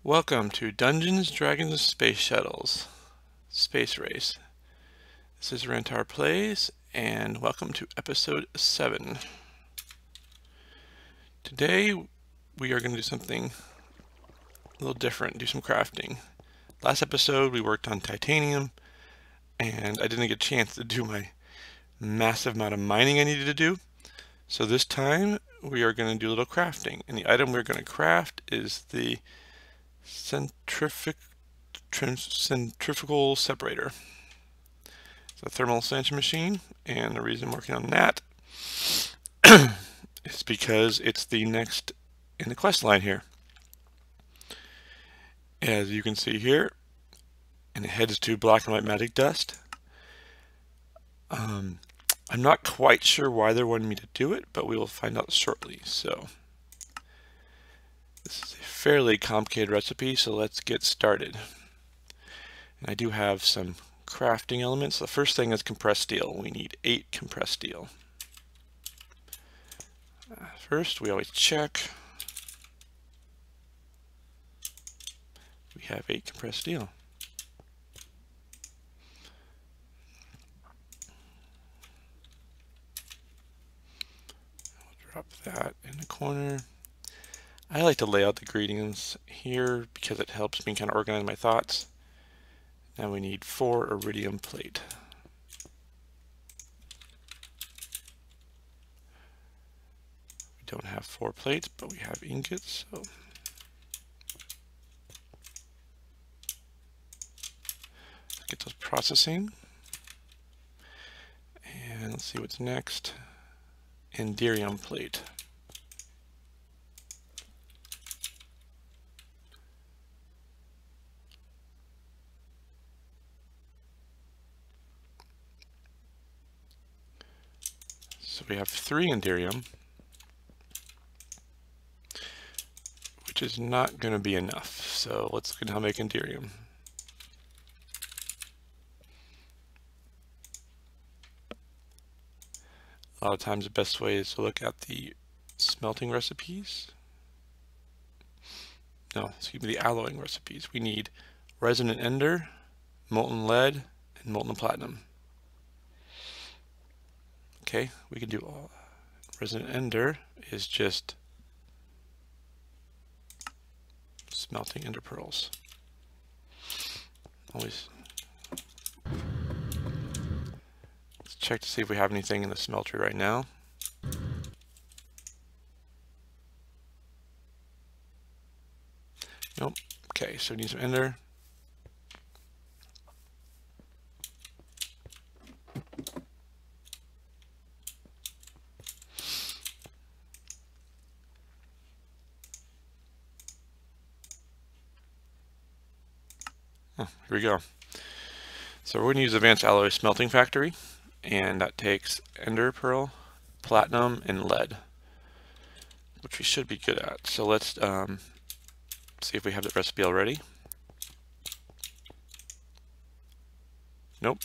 Welcome to Dungeons, Dragons, and Space Shuttles, Space Race. This is Rentar Plays, and welcome to episode 7. Today, we are going to do something a little different, do some crafting. Last episode, we worked on titanium, and I didn't get a chance to do my massive amount of mining I needed to do. So this time, we are going to do a little crafting, and the item we're going to craft is the centrifugal separator. It's a thermal expansion machine, and the reason I'm working on that is because it's the next in the quest line here. As you can see here, and it heads to black and white magic dust. I'm not quite sure why they're wanting me to do it, but we will find out shortly. So this is a fairly complicated recipe, so let's get started. And I do have some crafting elements. The first thing is compressed steel. We need 8 compressed steel. First, we always check. We have 8 compressed steel. We'll drop that in the corner. I like to lay out the ingredients here because it helps me kind of organize my thoughts. Now we need 4 iridium plate. We don't have 4 plates, but we have ingots, so let's get those processing. And let's see what's next. Inderium plate. So we have 3 inderium, which is not going to be enough. So let's look at how to make inderium. A lot of times the best way is to look at the smelting recipes. No, excuse me, the alloying recipes. We need resonant ender, molten lead, and molten platinum. Okay, we can do all. Resonant ender is just smelting ender pearls. Always. Let's check to see if we have anything in the smelter right now. Nope. Okay, so we need some ender. Oh, here we go. So we're going to use Advanced Alloy Smelting Factory, and that takes ender pearl, platinum, and lead, which we should be good at. So let's see if we have the recipe already. Nope.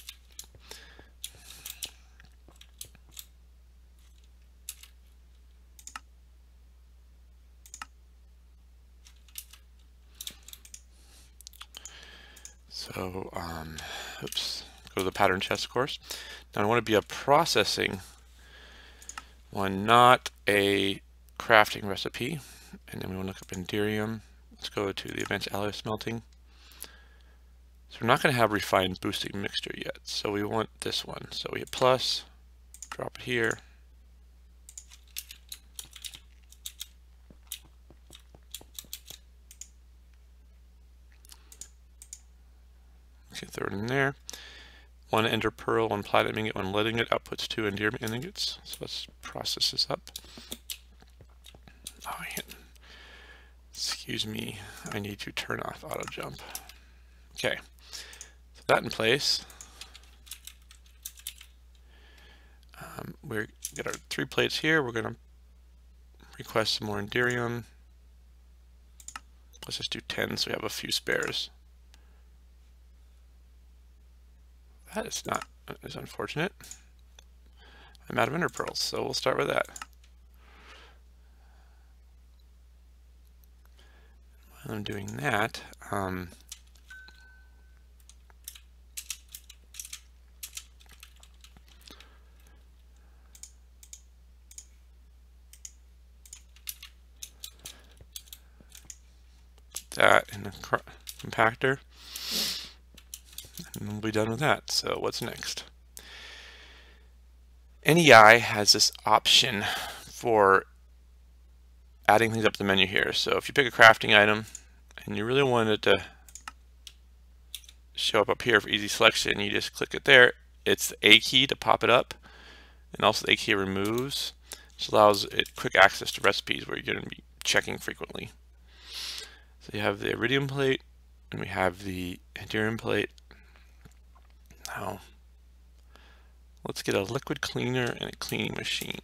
So, oops, go to the pattern chest, of course. Now I want to be a processing one, not a crafting recipe. And then we want to look up inderium. Let's go to the advanced alloy smelting. So we're not going to have refined boosting mixture yet. So we want this one. So we hit plus, drop it here. Okay, throw it in there. 1 ender pearl, 1 platinum ingot, 1 lead ingot, outputs 2 inderium ingots. So let's process this up. Oh, excuse me, I need to turn off auto jump. Okay, so that in place. We got our 3 plates here. We're going to request some more inderium. Let's just do 10 so we have a few spares. That is unfortunate. I'm out of ender pearls, so we'll start with that. While I'm doing that, that in the compactor, and we'll be done with that. So what's next? NEI has this option for adding things up the menu here. So if you pick a crafting item and you really want it to show up here for easy selection, you just click it there. It's the A key to pop it up, and also the A key removes, which allows it quick access to recipes where you're going to be checking frequently. So you have the iridium plate, and we have the antirum plate. Now, let's get a liquid cleaner and a cleaning machine.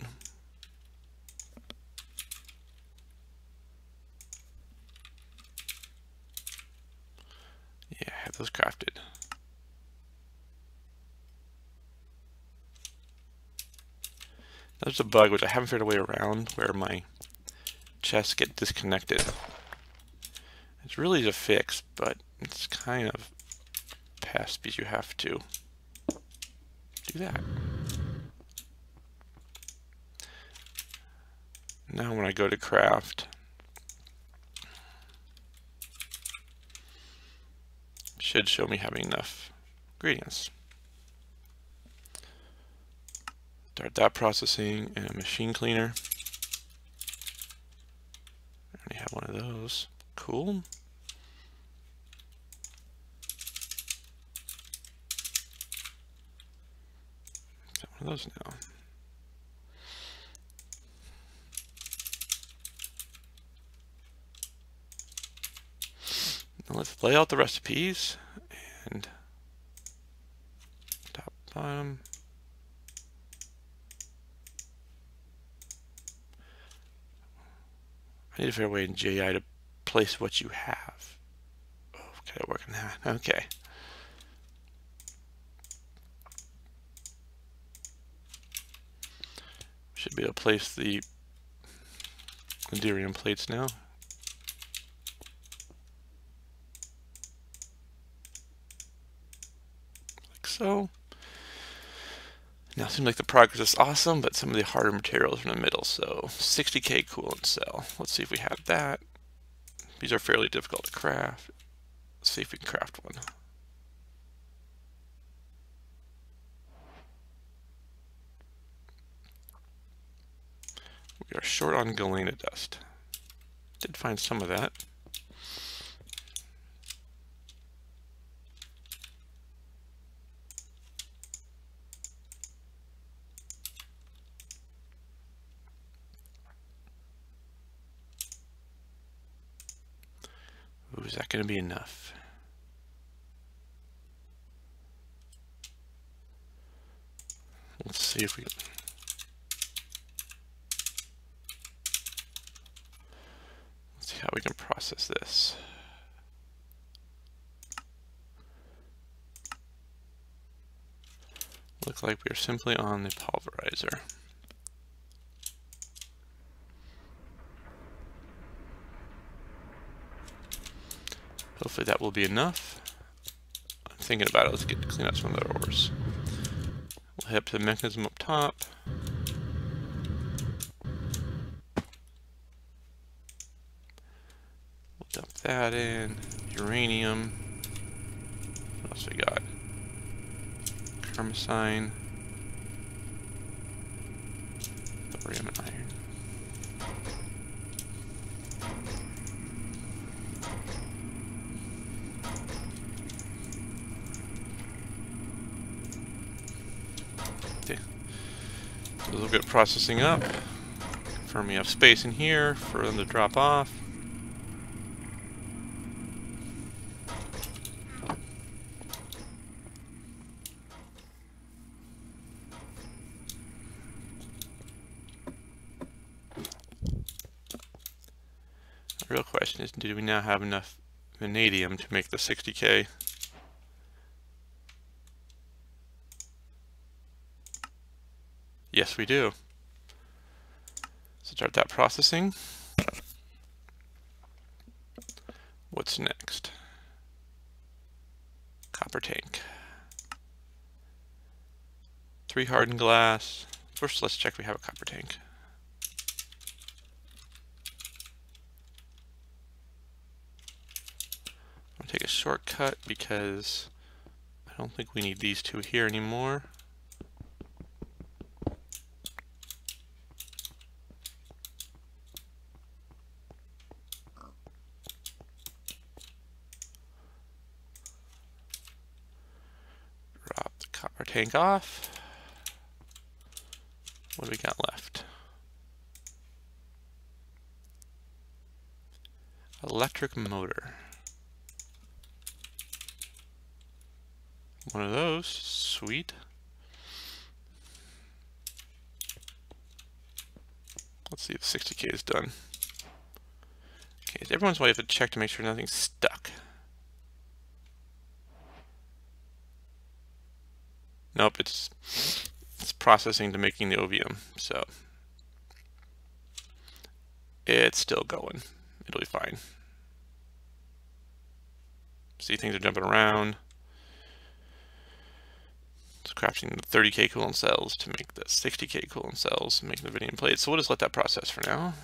Yeah, I have those crafted. There's a bug which I haven't figured a way around where my chests get disconnected. It's really easy to fix, but it's kind of past because you have to do that. Now when I go to craft, it should show me having enough ingredients. Start that processing and a machine cleaner. I already have one of those. Cool. Got one of those now. Now let's lay out the recipes and top, bottom. I need to figure a way in JI to place what you have. Oh, can I work on that? Okay. Should be able to place the Enderium plates now. Like so. Now it seems like the progress is awesome, but some of the harder materials are in the middle. So 60K coolant cell. Let's see if we have that. These are fairly difficult to craft. Let's see if we can craft one. We are short on galena dust. Did find some of that. Ooh, is that going to be enough? Let's see if we can. Let's see how we can process this. Looks like we are simply on the pulverizer. Hopefully that will be enough. I'm thinking about it. Let's clean up some of the ores. We'll hit up the mechanism up top. We'll dump that in. Uranium. What else we got? Carmosine. Thorium and iron. Okay. A little bit of processing up. Confirm we have space in here for them to drop off. The real question is, do we now have enough vanadium to make the 60K? Yes, we do. So start that processing. What's next? Copper tank. 3 hardened glass. First, let's check we have a copper tank. I'm going to take a shortcut because I don't think we need these two here anymore. Drop the copper tank off. What do we got left? Electric motor. One of those, sweet. Let's see if 60K is done. Okay, every once in a while you have to check to make sure nothing's stuck. Nope, it's processing to making the OVM, so it's still going. It'll be fine. See, things are jumping around. It's crafting the 30K coolant cells to make the 60K coolant cells, making the vanadium plates. So we'll just let that process for now.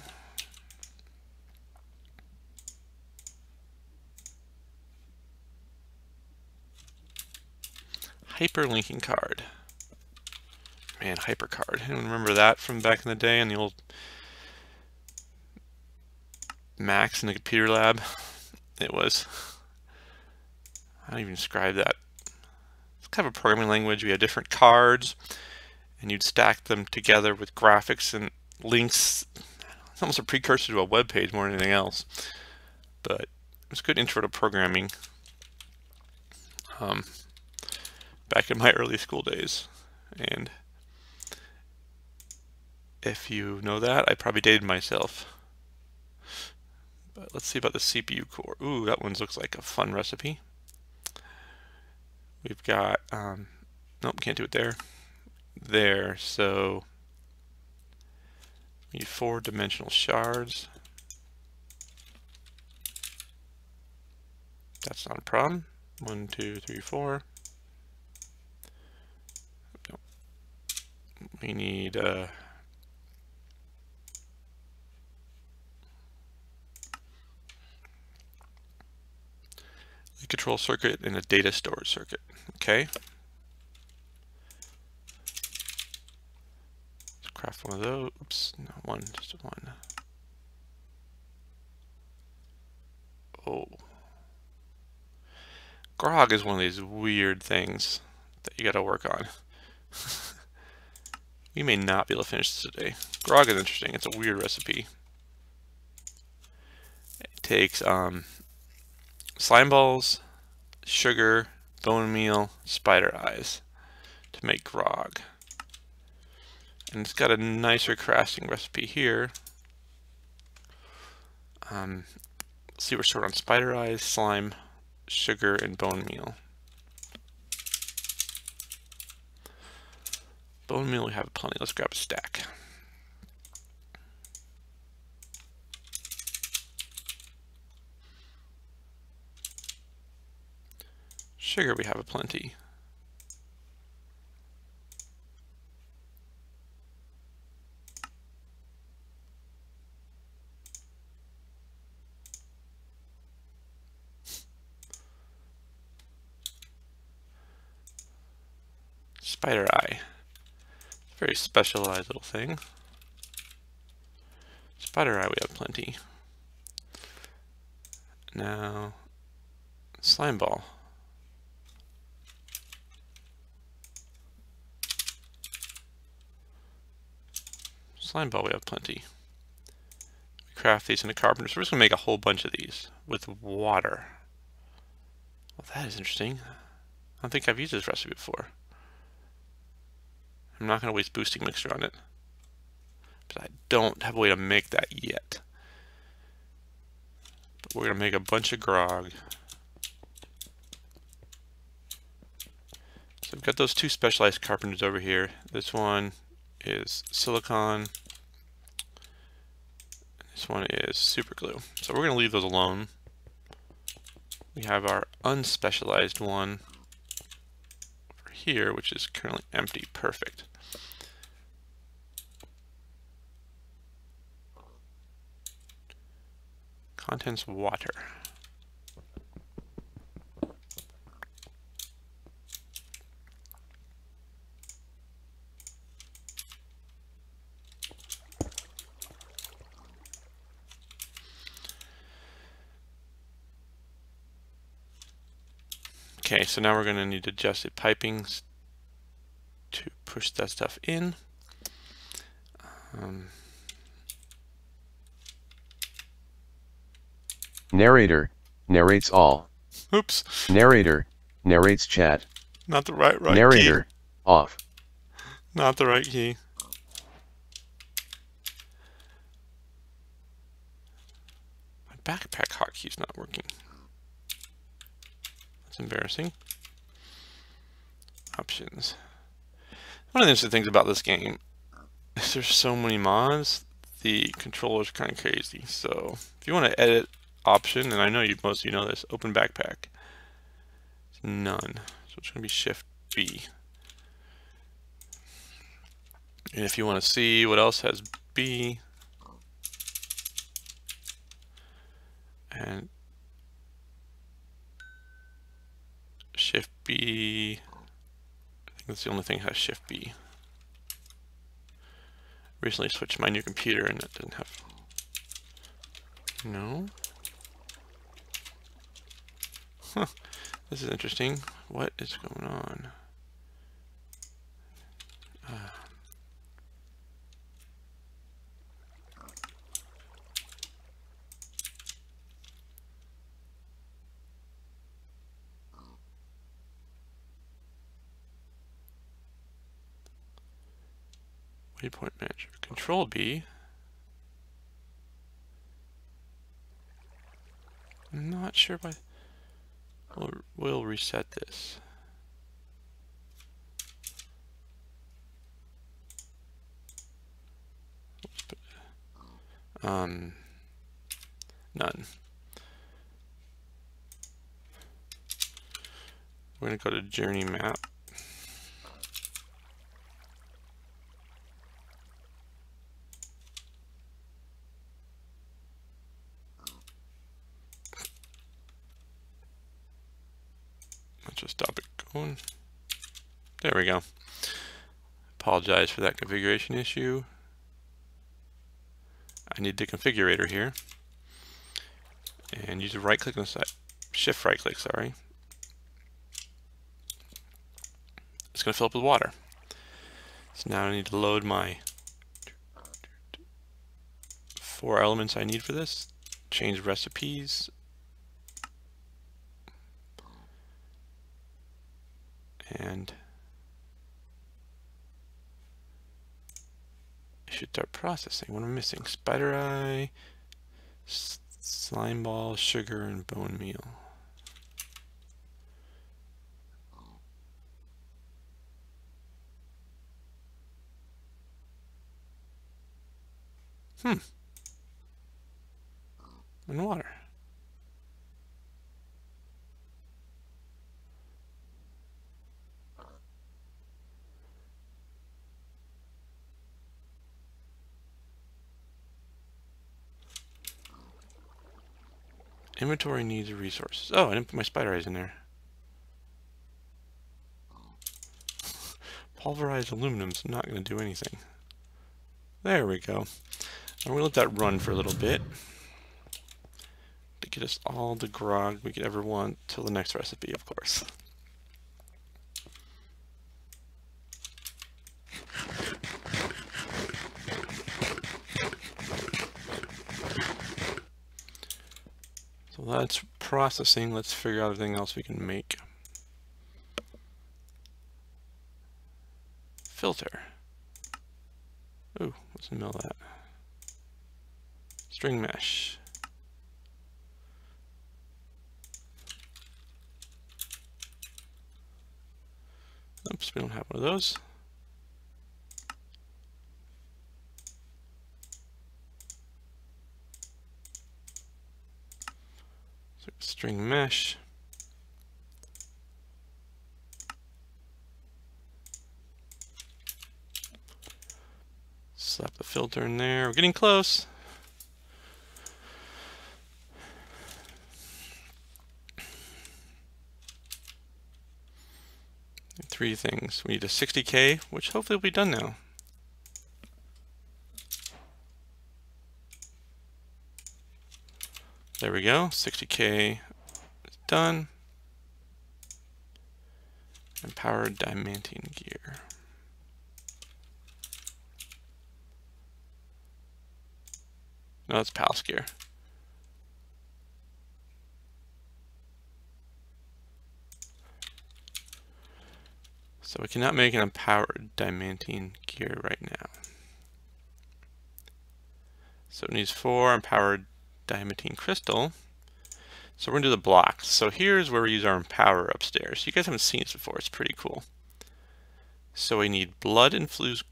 Hyperlinking card. Man, HyperCard. Anyone remember that from back in the day in the old Macs in the computer lab? It was, I don't even describe that. It's kind of a programming language. We had different cards and you'd stack them together with graphics and links. It's almost a precursor to a web page more than anything else. But it was a good intro to programming back in my early school days. And if you know that, I probably dated myself. But let's see about the CPU core. Ooh, that one looks like a fun recipe. We've got, nope, can't do it there. There, so we need 4-dimensional shards. That's not a problem. 1, 2, 3, 4. Nope. We need a control circuit and a data storage circuit. Okay. Let's craft one of those. Oops, no, one, just one. Oh. Grog is one of these weird things that you got to work on. We may not be able to finish this today. Grog is interesting. It's a weird recipe. It takes slime balls, sugar, bone meal, spider eyes to make grog. And it's got a nicer crafting recipe here. Let's see, we're short on spider eyes, slime, sugar, and bone meal. Bone meal we have plenty. Let's grab a stack. Sugar we have a plenty. Spider eye. Very specialized little thing. Spider eye we have plenty. Now, slime ball. Slime ball we have plenty. We craft these into carpenters. We're just going to make a whole bunch of these with water. Well, that is interesting. I don't think I've used this recipe before. I'm not going to waste boosting mixture on it. But I don't have a way to make that yet. But we're going to make a bunch of grog. So we've got those 2 specialized carpenters over here. This one is silicon. This one is super glue. So we're going to leave those alone. we have our unspecialized one over here, which is currently empty. Perfect. Contents water. Okay, so now we're going to need adjusted pipings to push that stuff in. Narrator narrates all. Oops. Narrator narrates chat. Not the right Narrator key. off. Not the right key. My backpack hotkeys not working. That's embarrassing. Options. One of the interesting things about this game is there's so many mods. The controller's kind of crazy. So if you want to edit option, and I know most of you know this, open backpack. It's none. So it's going to be Shift B. And if you want to see what else has B, and Shift B, I think that's the only thing that has Shift B. Recently switched my new computer and it didn't have. No. Huh. This is interesting. What is going on? Waypoint manager. Control B. I'm not sure why. We'll reset this. None. We're going to go to journey map. Let's just stop it going. There we go. Apologize for that configuration issue. I need the configurator here. And use a right click on the side. Shift right click, sorry. It's going to fill up with water. So now I need to load my 4 elements I need for this. Change recipes. And I should start processing. What am I missing? Spider eye, slime ball, sugar, and bone meal. And water. Inventory needs resources. Oh, I didn't put my spider eyes in there. Pulverized aluminum's not going to do anything. There we go. I'm going to let that run for a little bit to get us all the grog we could ever want till the next recipe, of course. So that's processing. Let's figure out everything else we can make. Filter. Ooh, what's in the middle of that? String mesh. Oops, we don't have one of those. So string mesh. filter in there. We're getting close. Three things. We need a 60K, which hopefully will be done now. There we go. 60K is done. And powered diamantine gear. No, it's palace gear. So we cannot make an empowered diamantine gear right now. So it needs 4 empowered diamantine crystal. So we're going to do the blocks. So here's where we use our empower upstairs. You guys haven't seen this before. It's pretty cool. So we need blood infused.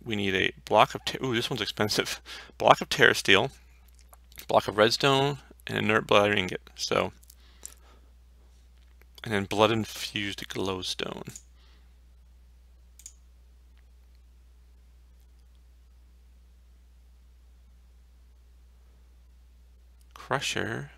We need a block of, ooh, this one's expensive. Block of terra steel, block of redstone, and inert blood ingot. So, and then blood infused glowstone. Crusher.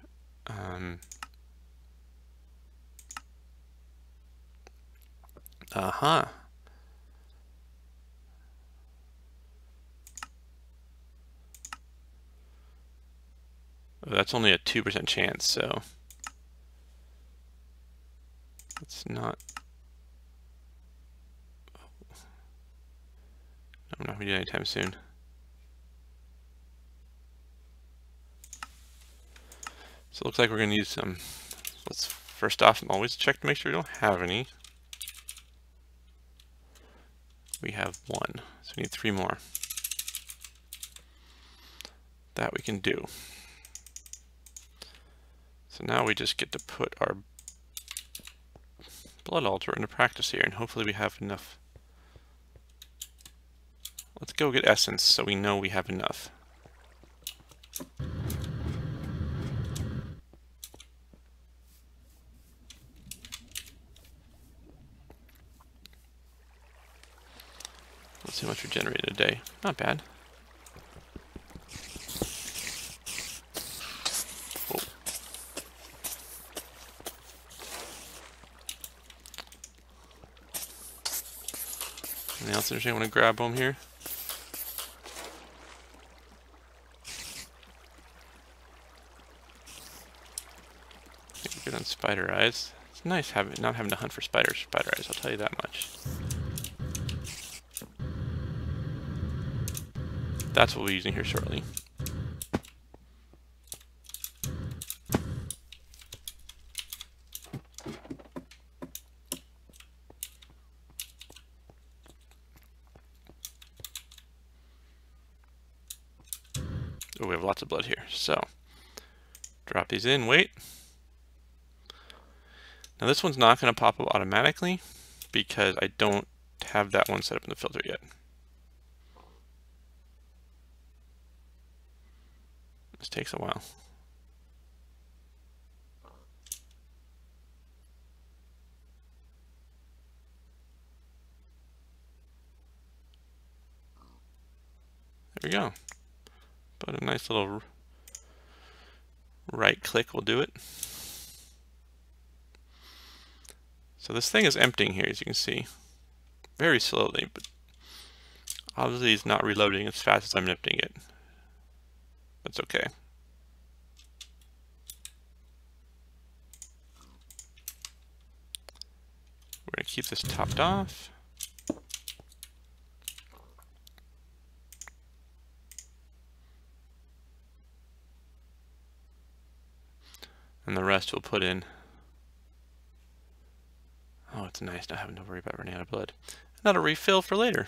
Oh, that's only a 2% chance, so it's not. I'm not going to do it anytime soon. So it looks like we're going to use some. Let's first off always check to make sure we don't have any. We have 1, so we need 3 more. That we can do. So now we just get to put our blood altar into practice here, and hopefully we have enough. Let's go get essence so we know we have enough. Let's see how much we generate in a day. Not bad. Oh. Anything else interesting I want to grab home here? Good on spider eyes. It's nice not having to hunt for spider eyes, I'll tell you that much. That's what we'll be using here shortly. Oh, we have lots of blood here. So, drop these in, wait. Now this one's not going to pop up automatically because I don't have that one set up in the filter yet. This takes a while. There we go. But a nice little right click will do it. So this thing is emptying here, as you can see, very slowly, but obviously it's not reloading as fast as I'm emptying it. That's okay. We're going to keep this topped off. And the rest we'll put in. Oh, it's nice not having to worry about running out of blood. Not a refill for later.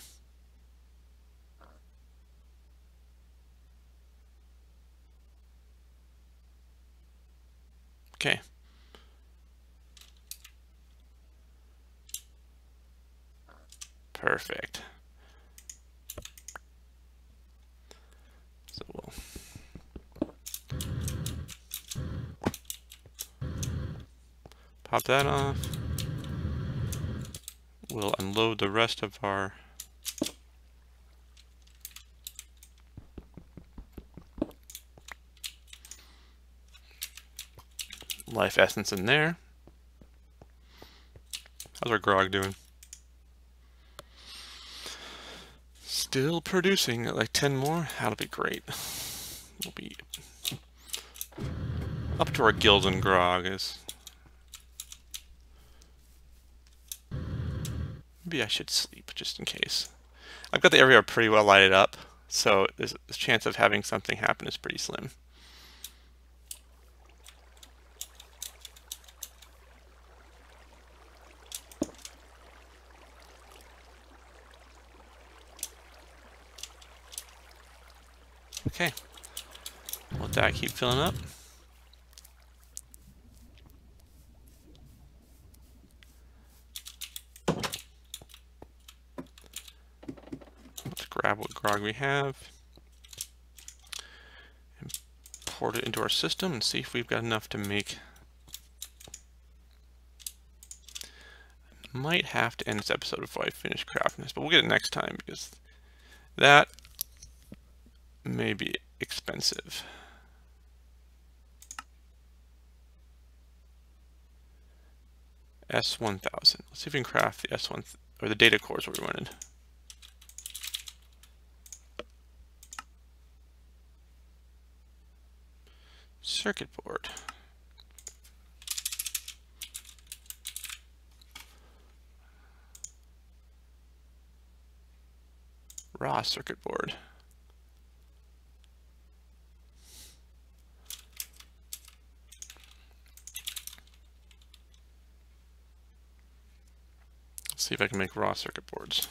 Okay. Perfect. So we'll pop that off. We'll unload the rest of our life essence in there. How's our grog doing? Still producing at like 10 more. That'll be great. We'll be up to our gills and grog. Maybe I should sleep just in case. I've got the area pretty well lighted up, so the chance of having something happen is pretty slim. Okay, let that keep filling up. Let's grab what grog we have and pour it into our system and see if we've got enough to make. Might have to end this episode before I finish crafting this, but we'll get it next time because that may be expensive. S1000. Let's see if we can craft the S1 or the data cores we wanted. Circuit board. Raw circuit board. Let's see if I can make raw circuit boards.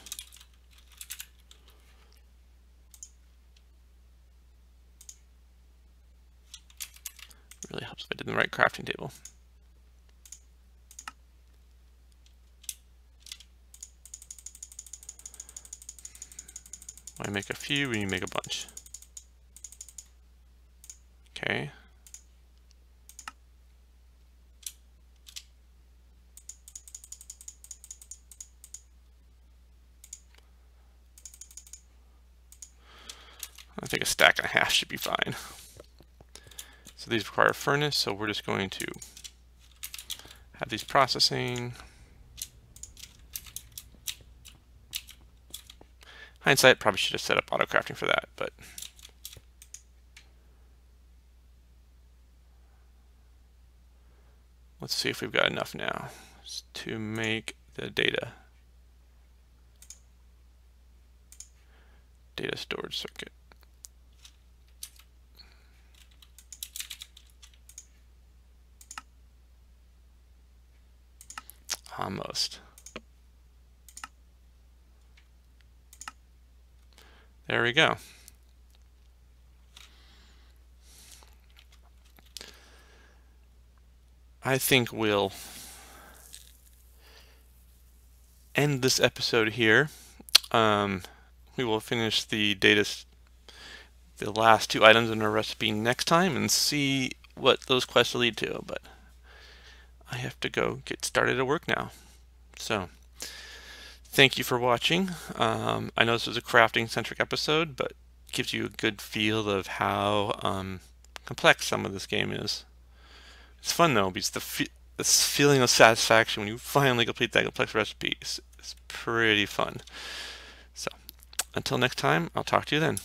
Really helps if I did the right crafting table. When I make a few, when you make a bunch. Okay. I think a stack and a half should be fine. So these require a furnace, so we're just going to have these processing. Hindsight, probably should have set up auto crafting for that, but let's see if we've got enough now to make the data storage circuit. Almost. There we go. I think we'll end this episode here. We will finish the last two items in our recipe next time and see what those quests lead to, but I have to go get started at work now. So, thank you for watching. I know this was a crafting-centric episode, but it gives you a good feel of how complex some of this game is. It's fun though, because this feeling of satisfaction when you finally complete that complex recipe is pretty fun. So, until next time, I'll talk to you then.